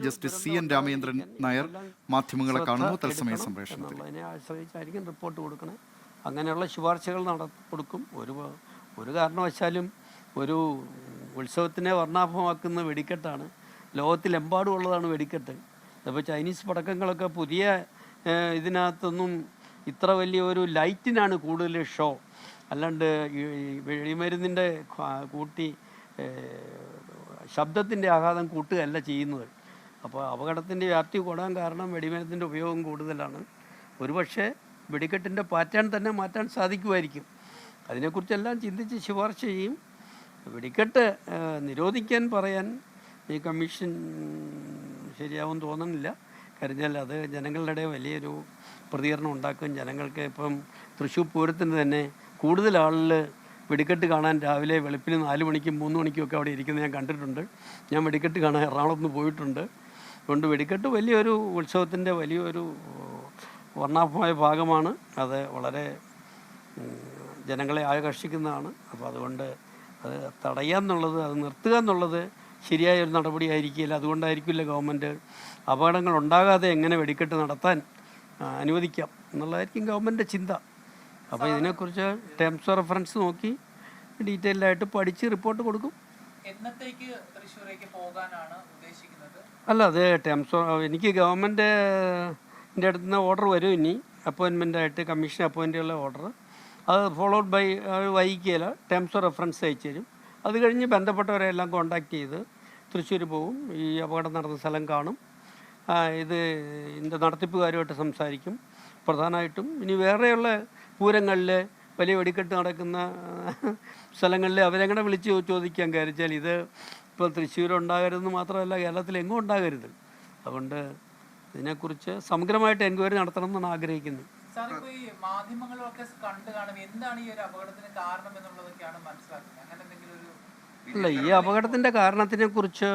Justice C N Ramendran Nair മാധ്യമങ്ങളെ കാണുന്നു തത്സമയ സംപ്രേഷണത്തിൽ. അതിനെ ആശ്രയിച്ചായിരിക്കും റിപ്പോർട്ട് കൊടുക്കണേ. അങ്ങനെയുള്ള ശുപാർശകൾ കൊടുക്കും. ഒരു കാരണവശാലും ഒരു ഉത്സവത്തിനെ വർണ്ണാഭമാക്കുന്ന വെടിക്കെട്ടാണ്. ലോകത്തിലെമ്പാടും ഉള്ളതാണ് വെടിക്കെട്ട്. ഇപ്പോൾ ചൈനീസ് പടക്കങ്ങളൊക്കെ പുതിയ ഇതിനകത്തൊന്നും ഇത്ര വലിയ ഒരു ലൈറ്റിനാണ് കൂടുതൽ ഷോ. അല്ലാണ്ട് വെടിമരുന്നിൻ്റെ കൂട്ടി ശബ്ദത്തിൻ്റെ ആഘാതം കൂട്ടുകയല്ല ചെയ്യുന്നത്. അപ്പോൾ അപകടത്തിൻ്റെ വ്യാപ്തി കൂടാൻ കാരണം വെടിമരുന്നിൻ്റെ ഉപയോഗം കൂടുതലാണ്. ഒരുപക്ഷെ വെടിക്കെട്ടിൻ്റെ പാറ്റേൺ തന്നെ മാറ്റാൻ സാധിക്കുമായിരിക്കും. അതിനെക്കുറിച്ചെല്ലാം ചിന്തിച്ച് ശുപാർശ ചെയ്യും. വെടിക്കെട്ട് നിരോധിക്കാൻ പറയാൻ ഈ കമ്മീഷൻ ശരിയാവും തോന്നുന്നില്ല. കരുതിയാൽ അത് ജനങ്ങളുടെ ഇടയിൽ വലിയൊരു പ്രതികരണം ഉണ്ടാക്കും. ജനങ്ങൾക്ക് ഇപ്പം തൃശ്ശൂർ പൂരത്തിന് തന്നെ കൂടുതൽ ആളുകൾ വെടിക്കെട്ട് കാണാൻ രാവിലെ വെളുപ്പിന് 4 മണിക്കും 3 മണിക്കും ഒക്കെ അവിടെ ഇരിക്കുന്നത് ഞാൻ കണ്ടിട്ടുണ്ട്. ഞാൻ വെടിക്കെട്ട് കാണാൻ എറണാകുളത്ത് പോയിട്ടുണ്ട്. അതുകൊണ്ട് വെടിക്കെട്ട് വലിയൊരു ഉത്സവത്തിൻ്റെ വലിയൊരു വർണ്ണാഭമായ ഭാഗമാണ്. അത് വളരെ ജനങ്ങളെ ആകർഷിക്കുന്നതാണ്. അപ്പോൾ അതുകൊണ്ട് അത് തടയുക എന്നുള്ളത്, അത് നിർത്തുക എന്നുള്ളത് ശരിയായ ഒരു നടപടിയായിരിക്കില്ല. അതുകൊണ്ടായിരിക്കില്ല ഗവൺമെൻറ് അപകടങ്ങൾ ഉണ്ടാകാതെ എങ്ങനെ വെടിക്കെട്ട് നടത്താൻ അനുവദിക്കാം എന്നുള്ളതായിരിക്കും ഗവൺമെൻറ് ചിന്ത. അപ്പോൾ ഇതിനെക്കുറിച്ച് ടേംസ് ഓഫ് റെഫറൻസ് നോക്കി ഡീറ്റെയിൽഡായിട്ട് പഠിച്ച് റിപ്പോർട്ട് കൊടുക്കും. അല്ല, അത് ടേംസ് എനിക്ക് ഗവൺമെൻറ്റിൻ്റെ അടുത്ത് നിന്ന് ഓർഡർ വരും. ഇനി അപ്പോയിൻമെൻറ്റായിട്ട് കമ്മീഷൻ അപ്പോയിൻ്റ് ഉള്ള ഓർഡർ അത് ഫോളോഡ് ബൈ വൈകിക്കില്ല. ടേംസ് ഓഫ് റെഫറൻസ് അയച്ചു തരും. അത് കഴിഞ്ഞ് ബന്ധപ്പെട്ടവരെ എല്ലാം കോൺടാക്ട് ചെയ്ത് തൃശ്ശൂർ പോകും. ഈ അപകടം നടന്ന സ്ഥലം കാണും. ഇതിൻ്റെ നടത്തിപ്പുകാരുമായിട്ട് സംസാരിക്കും. പ്രധാനമായിട്ടും ഇനി വേറെയുള്ള പൂരങ്ങളിൽ വലിയ വെടിക്കെട്ട് നടക്കുന്ന സ്ഥലങ്ങളിൽ അവരെങ്ങനെ വിളിച്ച് ചോദിക്കാൻ കയറിച്ചാൽ ഇത് ഇപ്പോൾ തൃശ്ശൂരുണ്ടാകരുതെന്ന് മാത്രമല്ല കേരളത്തിലെങ്ങും ഉണ്ടാകരുത്. അതുകൊണ്ട് ഇതിനെക്കുറിച്ച് സമഗ്രമായിട്ട് എൻക്വയറി നടത്തണം എന്നാണ് ആഗ്രഹിക്കുന്നത്. അല്ല, ഈ അപകടത്തിൻ്റെ കാരണത്തിനെ കുറിച്ച്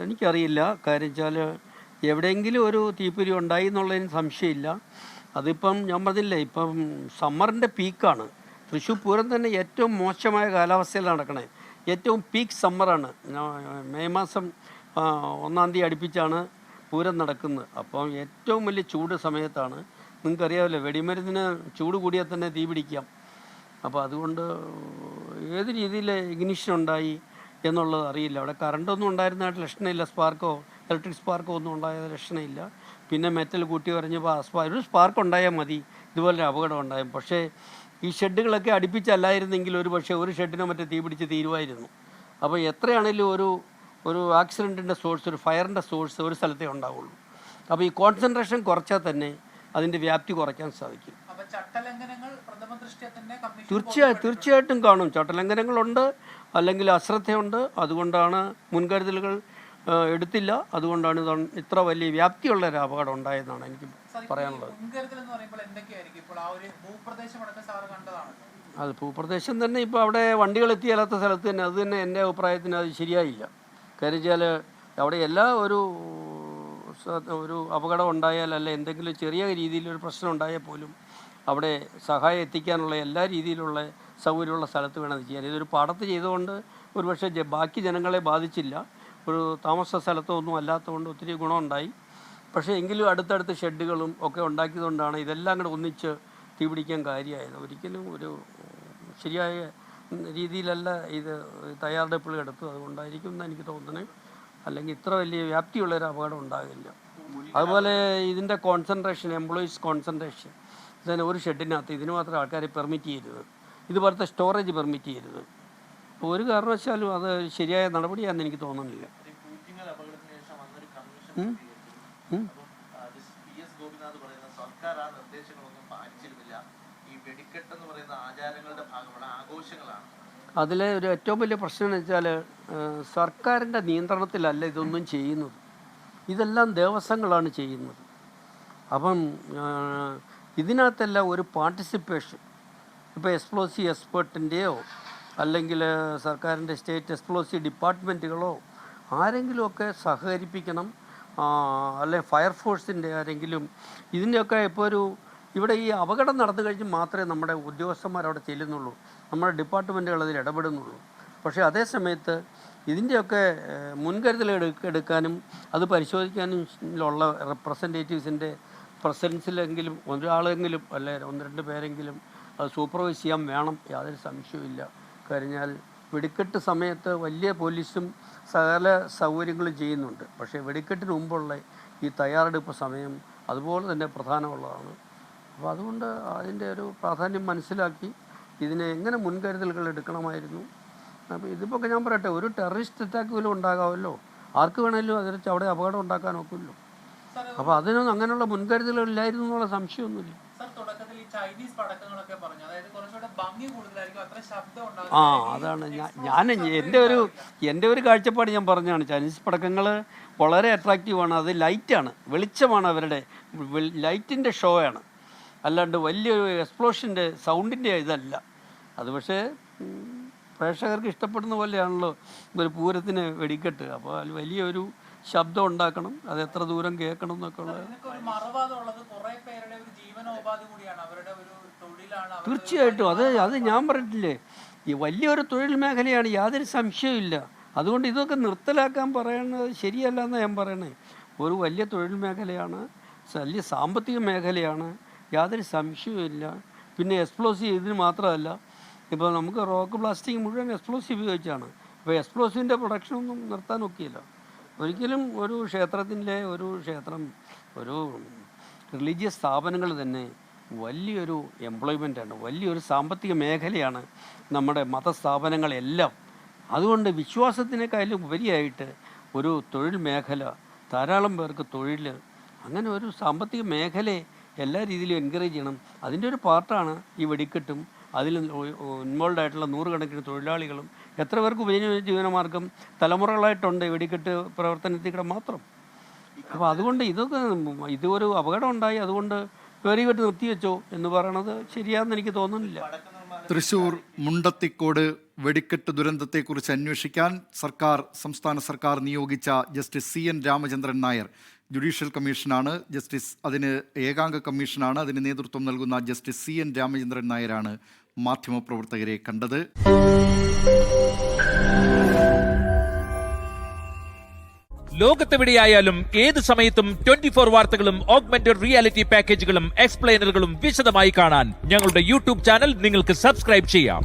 എനിക്കറിയില്ല. കാര്യം വെച്ചാൽ എവിടെയെങ്കിലും ഒരു തീപ്പൊരി ഉണ്ടായി എന്നുള്ളതിന് സംശയമില്ല. അതിപ്പം ഞാൻ പറഞ്ഞില്ലേ, ഇപ്പം സമ്മറിൻ്റെ പീക്കാണ്. തൃശ്ശൂർ പൂരം തന്നെ ഏറ്റവും മോശമായ കാലാവസ്ഥയിൽ നടക്കണേ. ഏറ്റവും പീക്ക് സമ്മറാണ്. മെയ് മാസം 1-ാം തീയതി അടുപ്പിച്ചാണ് പൂരം നടക്കുന്നത്. അപ്പം ഏറ്റവും വലിയ ചൂട് സമയത്താണ്. നിങ്ങൾക്കറിയാമല്ലോ, വെടിമരുന്നിന് ചൂട് കൂടിയാൽ തന്നെ തീ പിടിക്കാം. അപ്പോൾ അതുകൊണ്ട് ഏത് രീതിയിൽ ഇഗ്നിഷൻ ഉണ്ടായി എന്നുള്ളത് അറിയില്ല. അവിടെ കറണ്ടൊന്നും ഉണ്ടായിരുന്നതായിട്ട് ലക്ഷണമില്ല. സ്പാർക്കോ ഇലക്ട്രിക് സ്പാർക്കോ ഒന്നും ഉണ്ടായ ലക്ഷണമില്ല. പിന്നെ മെറ്റൽ കൂട്ടി പറഞ്ഞപ്പോൾ ഒരു സ്പാർക്ക് ഉണ്ടായാൽ മതി ഇതുപോലെ അപകടം ഉണ്ടായും. പക്ഷേ ഈ ഷെഡുകളൊക്കെ അടുപ്പിച്ചല്ലായിരുന്നെങ്കിൽ ഒരു പക്ഷേ ഒരു ഷെഡിനോ മറ്റേ തീ പിടിച്ച് തീരുമായിരുന്നു. അപ്പോൾ എത്രയാണെങ്കിലും ഒരു ആക്സിഡൻറ്റിൻ്റെ സോഴ്സ്, ഒരു ഫയറിൻ്റെ സോഴ്സ് ഒരു സ്ഥലത്തേ ഉണ്ടാവുള്ളൂ. അപ്പോൾ ഈ കോൺസെൻട്രേഷൻ കുറച്ചാൽ തന്നെ അതിൻ്റെ വ്യാപ്തി കുറയ്ക്കാൻ സാധിക്കും. തീർച്ചയായിട്ടും കാണും. ചട്ടലംഘനങ്ങളുണ്ട്, അല്ലെങ്കിൽ അശ്രദ്ധയുണ്ട്. അതുകൊണ്ടാണ് മുൻകരുതലുകൾ എടുത്തില്ല. അതുകൊണ്ടാണ് ഇത്ര വലിയ വ്യാപ്തിയുള്ള ഒരു അപകടം ഉണ്ടായതെന്നാണ് എനിക്ക് പറയാനുള്ളത്. അത് ഭൂപ്രദേശം തന്നെ ഇപ്പോൾ അവിടെ വണ്ടികൾ എത്തിയാലാത്ത സ്ഥലത്ത് തന്നെ അത് തന്നെ എൻ്റെ അഭിപ്രായത്തിന് അത് ശരിയായില്ല. കാര്യം വെച്ചാൽ അവിടെ എല്ലാ ഒരു അപകടം ഉണ്ടായാൽ അല്ല എന്തെങ്കിലും ചെറിയ രീതിയിലൊരു പ്രശ്നം ഉണ്ടായാൽ പോലും അവിടെ സഹായം എത്തിക്കാനുള്ള എല്ലാ രീതിയിലുള്ള സൗകര്യമുള്ള സ്ഥലത്ത് വേണം ചെയ്യാൻ. ഇതൊരു പാടത്ത് ചെയ്തുകൊണ്ട് ഒരുപക്ഷെ ബാക്കി ജനങ്ങളെ ബാധിച്ചില്ല. ഒരു താമസ സ്ഥലത്തോ ഒന്നും അല്ലാത്തതുകൊണ്ട് ഒത്തിരി ഗുണമുണ്ടായി. പക്ഷേ എങ്കിലും അടുത്തടുത്ത് ഷെഡുകളും ഒക്കെ ഉണ്ടാക്കിയതുകൊണ്ടാണ് ഇതെല്ലാം കൂടെ ഒന്നിച്ച് തീപിടിക്കാൻ കാര്യമായത്. ഒരിക്കലും ഒരു ശരിയായ രീതിയിലല്ല ഇത് തയ്യാറെടുപ്പുകൾ എടുത്തു. അതുകൊണ്ടായിരിക്കും എന്ന് എനിക്ക് തോന്നുന്നത്. അല്ലെങ്കിൽ ഇത്ര വലിയ വ്യാപ്തിയുള്ളൊരു അപകടം ഉണ്ടാകില്ല. അതുപോലെ ഇതിൻ്റെ കോൺസെൻട്രേഷൻ, എംപ്ലോയീസ് കോൺസെൻട്രേഷൻ, ഇതിന് ഒരു ഷെഡിനകത്ത് ഇതിന് മാത്രം ആൾക്കാരെ പെർമിറ്റ് ചെയ്യരുത്. ഇതുപോലത്തെ സ്റ്റോറേജ് പെർമിറ്റ് ചെയ്യരുത്. അപ്പോൾ ഒരു കാരണവശാലും അത് ശരിയായ നടപടിയാണെന്ന് എനിക്ക് തോന്നുന്നില്ല. അതിലെ ഒരു ഏറ്റവും വലിയ പ്രശ്നം എന്ന് വെച്ചാൽ സർക്കാരിൻ്റെ നിയന്ത്രണത്തിലല്ല ഇതൊന്നും ചെയ്യുന്നത്. ഇതെല്ലാം ദേവസ്വങ്ങളാണ് ചെയ്യുന്നത്. അപ്പം ഇതിനകത്തെല്ലാം ഒരു പാർട്ടിസിപ്പേഷൻ, ഇപ്പോൾ എക്സ്പ്ലോസീവ് എക്സ്പേർട്ടിൻ്റെയോ അല്ലെങ്കിൽ സർക്കാരിൻ്റെ സ്റ്റേറ്റ് എക്സ്പ്ലോസീവ് ഡിപ്പാർട്ട്മെൻറ്റുകളോ ആരെങ്കിലുമൊക്കെ സഹകരിപ്പിക്കണം. അല്ലെ ഫയർഫോഴ്സിൻ്റെ ആരെങ്കിലും ഇതിൻ്റെയൊക്കെ ഇപ്പോൾ ഇവിടെ ഈ അപകടം നടന്നു കഴിഞ്ഞ് മാത്രമേ നമ്മുടെ ഉദ്യോഗസ്ഥന്മാർ അവിടെ ചെല്ലുന്നുള്ളൂ. നമ്മുടെ ഡിപ്പാർട്ട്മെൻറ്റുകൾ അതിൽ ഇടപെടുന്നുള്ളൂ. പക്ഷേ അതേ സമയത്ത് ഇതിൻ്റെയൊക്കെ മുൻകരുതൽ എടുക്കാനും അത് പരിശോധിക്കാനും ഉള്ള റെപ്രസെൻറ്റേറ്റീവ്സിൻ്റെ പ്രസൻസിലെങ്കിലും ഒരാളെങ്കിലും അല്ലെ 1-2 പേരെങ്കിലും അത് സൂപ്പർവൈസ് ചെയ്യാൻ വേണം. യാതൊരു സംശയവുമില്ല. കഴിഞ്ഞാൽ വെടിക്കെട്ട് സമയത്ത് വലിയ പോലീസും സകല സൗകര്യങ്ങളും ചെയ്യുന്നുണ്ട്. പക്ഷേ വെടിക്കെട്ടിന് മുമ്പുള്ള ഈ തയ്യാറെടുപ്പ് സമയം അതുപോലെ തന്നെ പ്രധാനമുള്ളതാണ്. അപ്പോൾ അതുകൊണ്ട് അതിൻ്റെ ഒരു പ്രാധാന്യം മനസ്സിലാക്കി ഇതിനെ എങ്ങനെ മുൻകരുതലുകൾ എടുക്കണമായിരുന്നു. അപ്പോൾ ഇതിപ്പോൾ ഞാൻ പറയട്ടെ, ഒരു ടെററിസ്റ്റ് അറ്റാക്ക് പോലും ഉണ്ടാകാമല്ലോ, ആർക്ക് വേണമെങ്കിലും അതിന് അവിടെ അപകടം ഉണ്ടാക്കാൻ ഒക്കില്ലോ. അപ്പോൾ അതിനൊന്നും അങ്ങനെയുള്ള മുൻകരുതലുകൾ ഇല്ലായിരുന്നു എന്നുള്ള സംശയമൊന്നുമില്ല. അതാണ് ഞാൻ എൻ്റെ ഒരു കാഴ്ചപ്പാട് ഞാൻ പറഞ്ഞതാണ്. ചൈനീസ് പടക്കങ്ങൾ വളരെ അട്രാക്റ്റീവാണ്. അത് ലൈറ്റാണ്, വെളിച്ചമാണ്, അവരുടെ ലൈറ്റിൻ്റെ ഷോ ആണ്, അല്ലാണ്ട് വലിയൊരു എക്സ്പ്ലോഷൻ്റെ സൗണ്ടിൻ്റെ ഇതല്ല അത്. പക്ഷേ പ്രേക്ഷകർക്ക് ഇഷ്ടപ്പെടുന്ന പോലെയാണല്ലോ ഒരു പൂരത്തിന് വെടിക്കെട്ട്. അപ്പോൾ അതിൽ വലിയൊരു ശബ്ദം ഉണ്ടാക്കണം, അത് എത്ര ദൂരം കേൾക്കണം എന്നൊക്കെ ഉള്ളത്. തീർച്ചയായിട്ടും അത് ഞാൻ പറഞ്ഞിട്ടില്ലേ, ഈ വലിയൊരു തൊഴിൽ മേഖലയാണ്, യാതൊരു സംശയമില്ല. അതുകൊണ്ട് ഇതൊക്കെ നിർത്തലാക്കാൻ പറയുന്നത് ശരിയല്ല എന്നാണ് ഞാൻ പറയണേ. ഒരു വലിയ തൊഴിൽ മേഖലയാണ്, വലിയ സാമ്പത്തിക മേഖലയാണ്, യാതൊരു സംശയവുമില്ല. പിന്നെ എക്സ്പ്ലോസീവ് ഇതിന് മാത്രമല്ല, ഇപ്പോൾ നമുക്ക് റോക്ക് ബ്ലാസ്റ്റിംഗ് മുഴുവൻ എക്സ്പ്ലോസീവ് ഉപയോഗിച്ചാണ്. അപ്പോൾ എക്സ്പ്ലോസീവിൻ്റെ പ്രൊഡക്ഷനൊന്നും നിർത്താൻ ഒക്കിയില്ല ഒരിക്കലും. ഒരു ക്ഷേത്രം ഒരു റിലീജിയസ് സ്ഥാപനങ്ങൾ തന്നെ വലിയൊരു എംപ്ലോയ്മെൻ്റാണ്, വലിയൊരു സാമ്പത്തിക മേഖലയാണ് നമ്മുടെ മതസ്ഥാപനങ്ങളെല്ലാം. അതുകൊണ്ട് വിശ്വാസത്തിനേക്കാളും ഉപരിയായിട്ട് ഒരു തൊഴിൽ മേഖല, ധാരാളം പേർക്ക് തൊഴിൽ, അങ്ങനെ ഒരു സാമ്പത്തിക മേഖലയെ എല്ലാ രീതിയിലും എൻകറേജ് ചെയ്യണം. അതിൻ്റെ ഒരു പാർട്ടാണ് ഈ വെടിക്കെട്ടും. അതിൽ ഇൻവോൾവ് ആയിട്ടുള്ള 100 കണക്കിന് തൊഴിലാളികളും എത്ര പേർക്ക് ജീവനമാർഗം തലമുറകളായിട്ടുണ്ട് വെടിക്കെട്ട് പ്രവർത്തനത്തിൽ കൂടെ മാത്രം. അപ്പോൾ അതുകൊണ്ട് ഇതൊരു അപകടം ഉണ്ടായി, അതുകൊണ്ട് വെടിക്കെട്ട് നിർത്തിവെച്ചോ എന്ന് പറയണത് ശരിയാണെന്ന് എനിക്ക് തോന്നുന്നില്ല. തൃശൂർ മുണ്ടത്തിക്കോട് വെടിക്കെട്ട് ദുരന്തത്തെക്കുറിച്ച് അന്വേഷിക്കാൻ സംസ്ഥാന സർക്കാർ നിയോഗിച്ച justice CN Ramachandran Nair judicial കമ്മീഷനാണ്. അതിന് ഏകാംഗ കമ്മീഷനാണ്. അതിന് നേതൃത്വം നൽകുന്ന ജസ്റ്റിസ് CN രാമചന്ദ്രൻ നായരാണ് മാധ്യമപ്രവർത്തകരെ കണ്ടത്. ലോകത്തെവിടെയായാലും ഏത് സമയത്തും 24 വാർത്തകളും ഓഗ്മെന്റഡ് റിയാലിറ്റി പാക്കേജുകളും എക്സ്പ്ലെയിനറുകളും വിശദമായി കാണാൻ ഞങ്ങളുടെ YouTube ചാനൽ നിങ്ങൾക്ക് സബ്സ്ക്രൈബ് ചെയ്യാം.